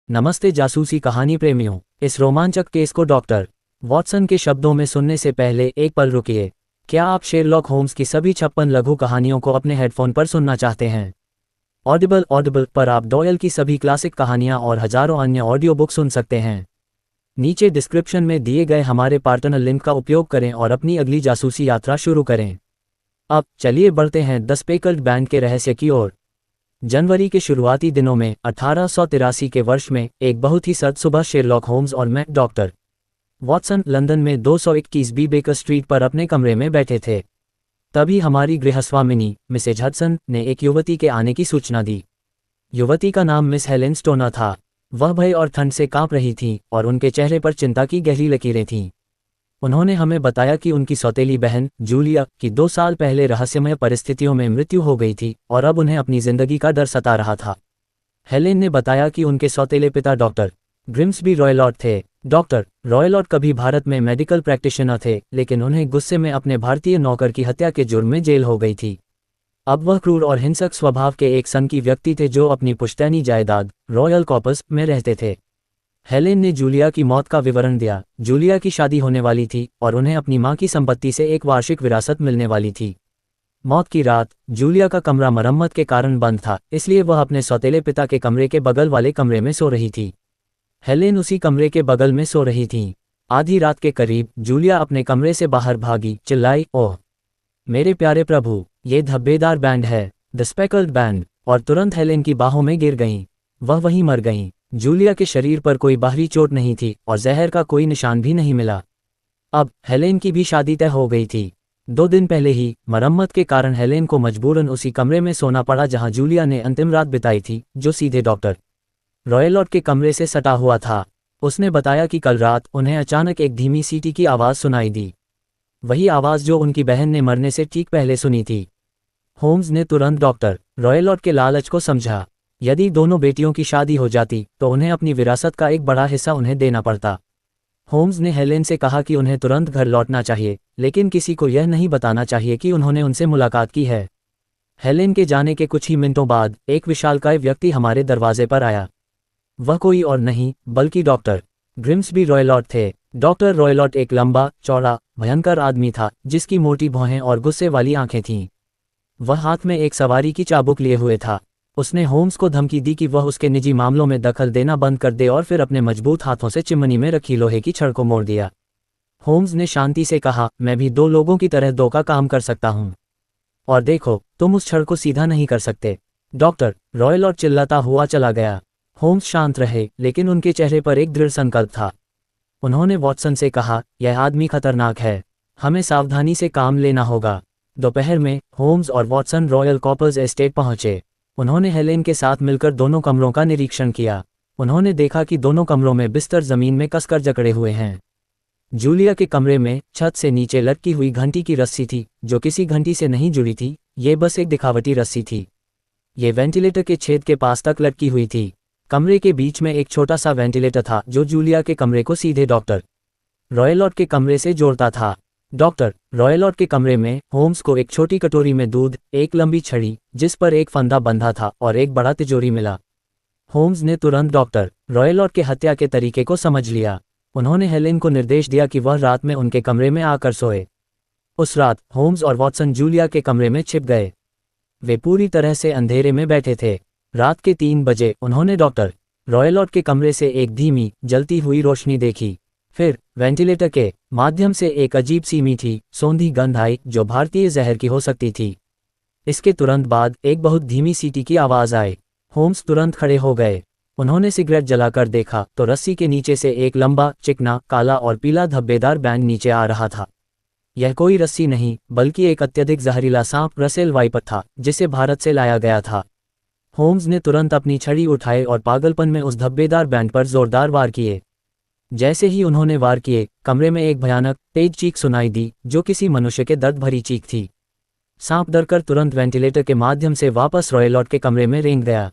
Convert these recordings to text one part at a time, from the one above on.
नमस्ते जासूसी कहानी प्रेमियों। इस रोमांचक केस को डॉक्टर वॉटसन के शब्दों में सुनने से पहले एक पल रुकिए। क्या आप शेरलॉक होम्स की सभी 56 लघु कहानियों को अपने हेडफोन पर सुनना चाहते हैं? ऑडिबल पर आप डॉयल की सभी क्लासिक कहानियां और हजारों अन्य ऑडियो बुक सुन सकते हैं। नीचे डिस्क्रिप्शन में दिए गए हमारे पार्टनर लिंक का उपयोग करें और अपनी अगली जासूसी यात्रा शुरू करें। अब चलिए बढ़ते हैं द स्पेकल्ड बैंड के रहस्य की ओर। जनवरी के शुरुआती दिनों में 1883 के वर्ष में एक बहुत ही सर्द सुबह शेरलॉक होम्स और मैं डॉक्टर वॉटसन लंदन में 221 बी बेकर स्ट्रीट पर अपने कमरे में बैठे थे। तभी हमारी गृहस्वामिनी मिसेज हडसन ने एक युवती के आने की सूचना दी। युवती का नाम मिस हेलेन स्टोनर था। वह भय और ठंड से कांप रही थी और उनके चेहरे पर चिंता की गहरी लकीरें थीं। उन्होंने हमें बताया कि उनकी सौतेली बहन जूलिया की 2 साल पहले रहस्यमय परिस्थितियों में मृत्यु हो गई थी और अब उन्हें अपनी जिंदगी का डर सता रहा था। हेलेन ने बताया कि उनके सौतेले पिता डॉक्टर ग्रिम्सबी रॉयलॉट थे। डॉक्टर रॉयलॉट कभी भारत में मेडिकल प्रैक्टिशनर थे, लेकिन उन्हें गुस्से में अपने भारतीय नौकर की हत्या के जुर्म में जेल हो गई थी। अब वह क्रूर और हिंसक स्वभाव के एक सनकी व्यक्ति थे जो अपनी पुश्तैनी जायदाद रॉयल कॉर्पस में रहते थे। हेलेन ने जूलिया की मौत का विवरण दिया। जूलिया की शादी होने वाली थी और उन्हें अपनी मां की संपत्ति से एक वार्षिक विरासत मिलने वाली थी। मौत की रात जूलिया का कमरा मरम्मत के कारण बंद था, इसलिए वह अपने सौतेले पिता के कमरे के बगल वाले कमरे में सो रही थी। हेलेन उसी कमरे के बगल में सो रही थी। आधी रात के करीब जूलिया अपने कमरे से बाहर भागी, चिल्लाई, ओह मेरे प्यारे प्रभु, ये धब्बेदार बैंड है, द स्पेकल्ड बैंड, और तुरंत हेलेन की बाहों में गिर गईं। वह वहीं मर गईं। जूलिया के शरीर पर कोई बाहरी चोट नहीं थी और जहर का कोई निशान भी नहीं मिला। अब हेलेन की भी शादी तय हो गई थी। 2 दिन पहले ही मरम्मत के कारण हेलेन को मजबूरन उसी कमरे में सोना पड़ा जहां जूलिया ने अंतिम रात बिताई थी, जो सीधे डॉक्टर रॉयलॉट के कमरे से सटा हुआ था। उसने बताया कि कल रात उन्हें अचानक एक धीमी सीटी की आवाज़ सुनाई दी, वही आवाज़ जो उनकी बहन ने मरने से ठीक पहले सुनी थी। होम्स ने तुरंत डॉक्टर रॉयलॉट के लालच को समझा। यदि दोनों बेटियों की शादी हो जाती तो उन्हें अपनी विरासत का एक बड़ा हिस्सा उन्हें देना पड़ता। होम्स ने हेलेन से कहा कि उन्हें तुरंत घर लौटना चाहिए, लेकिन किसी को यह नहीं बताना चाहिए कि उन्होंने उनसे मुलाकात की है। हेलेन के जाने के कुछ ही मिनटों बाद एक विशालकाय व्यक्ति हमारे दरवाजे पर आया। वह कोई और नहीं बल्कि डॉक्टर ग्रिम्सबी रॉयलॉट थे। डॉक्टर रॉयलॉट एक लंबा चौड़ा भयंकर आदमी था जिसकी मोटी भौहें और गुस्से वाली आंखें थीं। वह हाथ में एक सवारी की चाबुक लिए हुए था। उसने होम्स को धमकी दी कि वह उसके निजी मामलों में दखल देना बंद कर दे और फिर अपने मजबूत हाथों से चिमनी में रखी लोहे की छड़ को मोड़ दिया। होम्स ने शांति से कहा, मैं भी 2 लोगों की तरह 2 का काम कर सकता हूं। और देखो, तुम उस छड़ को सीधा नहीं कर सकते। डॉक्टर रॉयलॉट चिल्लाता हुआ चला गया। होम्स शांत रहे, लेकिन उनके चेहरे पर एक दृढ़ संकल्प था। उन्होंने वॉटसन से कहा, यह आदमी खतरनाक है, हमें सावधानी से काम लेना होगा। दोपहर में होम्स और वॉटसन रॉयल कॉर्पस एस्टेट पहुंचे। उन्होंने हेलेन के साथ मिलकर दोनों कमरों का निरीक्षण किया। उन्होंने देखा कि दोनों कमरों में बिस्तर जमीन में कसकर जकड़े हुए हैं। जूलिया के कमरे में छत से नीचे लटकी हुई घंटी की रस्सी थी, जो किसी घंटी से नहीं जुड़ी थी, ये बस एक दिखावटी रस्सी थी। ये वेंटिलेटर के छेद के पास तक लटकी हुई थी। कमरे के बीच में एक छोटा सा वेंटिलेटर था जो जूलिया के कमरे को सीधे डॉक्टर रॉयलॉट के कमरे से जोड़ता था। डॉक्टर रॉयलॉट के कमरे में होम्स को एक छोटी कटोरी में दूध, एक लंबी छड़ी जिस पर एक फंदा बंधा था और एक बड़ा तिजोरी मिला। होम्स ने तुरंत डॉक्टर रॉयलॉट के हत्या के तरीके को समझ लिया। उन्होंने हेलेन को निर्देश दिया कि वह रात में उनके कमरे में आकर सोए। उस रात होम्स और वॉटसन जूलिया के कमरे में छिप गए। वे पूरी तरह से अंधेरे में बैठे थे। रात के 3 बजे उन्होंने डॉक्टर रॉयलॉट के कमरे से एक धीमी जलती हुई रोशनी देखी। फिर वेंटिलेटर के माध्यम से एक अजीब सी मीठी सौंधी गंध आई जो भारतीय जहर की हो सकती थी। इसके तुरंत बाद एक बहुत धीमी सीटी की आवाज़ आई। होम्स तुरंत खड़े हो गए। उन्होंने सिगरेट जलाकर देखा तो रस्सी के नीचे से एक लंबा, चिकना, काला और पीला धब्बेदार बैंड नीचे आ रहा था। यह कोई रस्सी नहीं बल्कि एक अत्यधिक जहरीला सांप रसेल वाइपर था जिसे भारत से लाया गया था। होम्स ने तुरंत अपनी छड़ी उठाई और पागलपन में उस धब्बेदार बैंड पर जोरदार वार किए। जैसे ही उन्होंने वार किए, कमरे में एक भयानक तेज चीख सुनाई दी जो किसी मनुष्य के दर्द भरी चीख थी। सांप डरकर तुरंत वेंटिलेटर के माध्यम से वापस रॉयलॉट के कमरे में रेंग गया।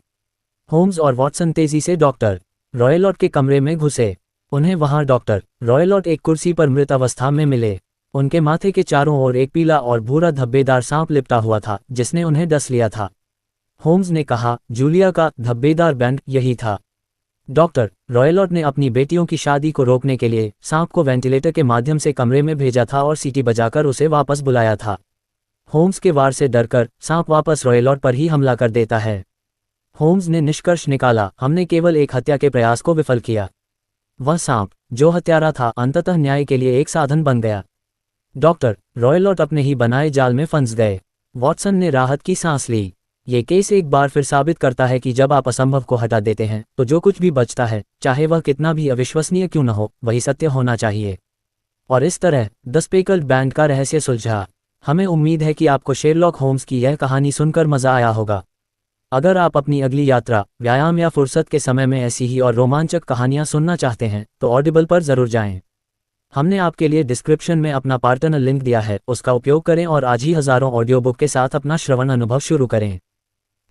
होम्स और वॉटसन तेजी से डॉक्टर रॉयलॉट के कमरे में घुसे। उन्हें वहां डॉक्टर रॉयलॉट एक कुर्सी पर मृत अवस्था में मिले। उनके माथे के चारों ओर एक पीला और भूरा धब्बेदार सांप लिपटा हुआ था जिसने उन्हें डस लिया था। होम्स ने कहा, जूलिया का धब्बेदार बैंड यही था। डॉक्टर रॉयलॉट ने अपनी बेटियों की शादी को रोकने के लिए सांप को वेंटिलेटर के माध्यम से कमरे में भेजा था और सीटी बजाकर उसे वापस बुलाया था। होम्स के वार से डरकर सांप वापस रॉयलॉट पर ही हमला कर देता है। होम्स ने निष्कर्ष निकाला, हमने केवल एक हत्या के प्रयास को विफल किया। वह सांप जो हत्यारा था अंततः न्याय के लिए एक साधन बन गया। डॉक्टर रॉयलॉट अपने ही बनाए जाल में फंस गए। वॉटसन ने राहत की सांस ली। ये केस एक बार फिर साबित करता है कि जब आप असंभव को हटा देते हैं तो जो कुछ भी बचता है, चाहे वह कितना भी अविश्वसनीय क्यों न हो, वही सत्य होना चाहिए। और इस तरह द स्पेकल्ड बैंड का रहस्य सुलझा। हमें उम्मीद है कि आपको शेरलॉक होम्स की यह कहानी सुनकर मजा आया होगा। अगर आप अपनी अगली यात्रा, व्यायाम या फुर्सत के समय में ऐसी ही और रोमांचक कहानियां सुनना चाहते हैं तो ऑडिबल पर जरूर जाएं। हमने आपके लिए डिस्क्रिप्शन में अपना पार्टनर लिंक दिया है, उसका उपयोग करें और आज ही हजारों ऑडियो बुक के साथ अपना श्रवण अनुभव शुरू करें।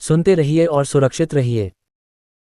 सुनते रहिए और सुरक्षित रहिए।